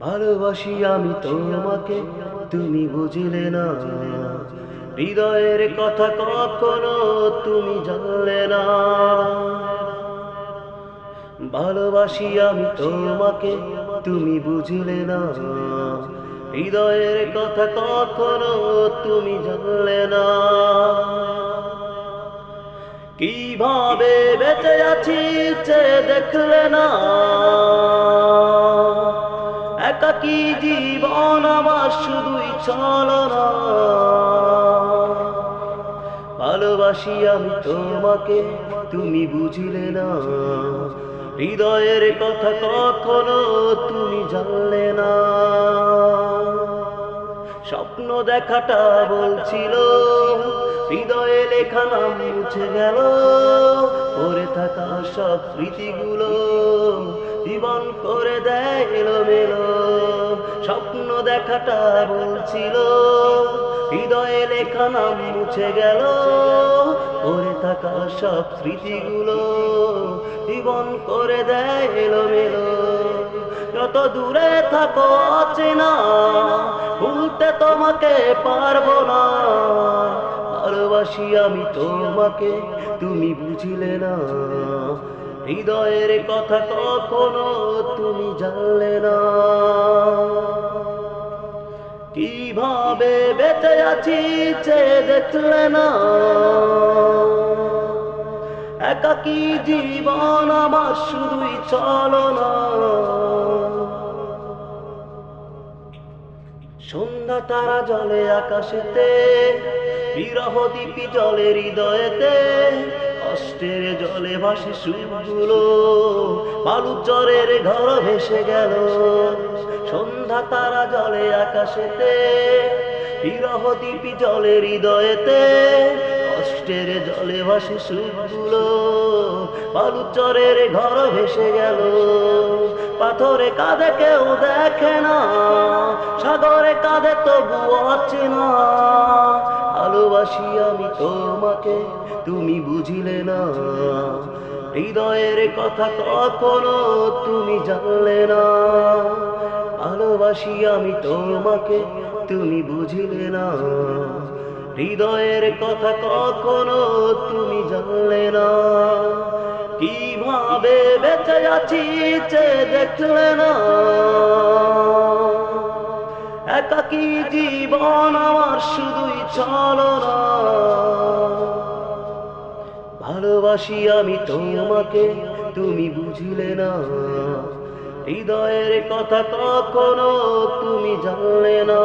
ভালোবাসি আমি তোমাকে, তুমি বুঝলে না। হৃদয়ের কথা কখনো তুমি জানলে না। ভালোবাসি আমি তোমাকে, তুমি বুঝলে না। হৃদয়ের কথা কখনো তুমি জানলে না। কিভাবে বেঁচে আছি চেয়ে দেখলে না। একাকী জীবন আমার শুধুই ছলনা। ভালোবাসি আমি তোমাকে, তুমি বুঝলে না। হৃদয়ের কথা কখনো তুমি জানলে না। স্বপ্ন দেখাটা বলছিল, হৃদয়ে লেখা নাম মুছে গেল। পড়ে থাকা সব স্মৃতিগুলো জীবন করে দেয় এলোমেলো। স্বপ্ন দেখাটা বলছিল, হৃদয়ে লেখা নাম মুছে গেল। পড়ে থাকা সব স্মৃতিগুলো জীবন করে দেয় এলোমেলো। যত দূরে থাকো অচেনা, ভুলতে তোমাকে পারবো না। ভালোবাসি আমি তোমাকে, তুমি বুঝলে না। হৃদয়ের কথা কখনো তুমি জানলে না। কিভাবে বেঁচে আছি চেয়ে দেখলে না। একাকী জীবন আমার শুধুই ছলনা। সন্ধ্যা তারা জলে আকাশেতে, বিরহ দীপি জলে হৃদয়েতে। কষ্টের জলে ভাসে সুরগুলো, বালু চরের ঘর ভেসে গেল। সন্ধ্যা তারা জলে আকাশেতে, বিরহ দীপি জলে হৃদয়েতে। কষ্টের জলে ভাসে সুরগুলো, বালু চরের ঘর ভেসে গেল। পাথরে কাঁধে কেউ দেখে না, সাগরে কাঁধে তবু অচেনা। ভালোবাসি আমি তোমাকে, তুমি বুঝলে না। হৃদয়ের কথা কখনো তুমি জানলে না। ভালোবাসি আমি তোমাকে, তুমি বুঝলে না। হৃদয়ের কথা কখনো তুমি জানলে না। কিভাবে বেঁচে আছি চেয়ে দেখলে না। একাকী জীবন আমার শুধুই ছলনা। ভালোবাসি আমি তোমাকে, তুমি বুঝলে না। হৃদয়ের কথা কখনো তুমি জানলে না।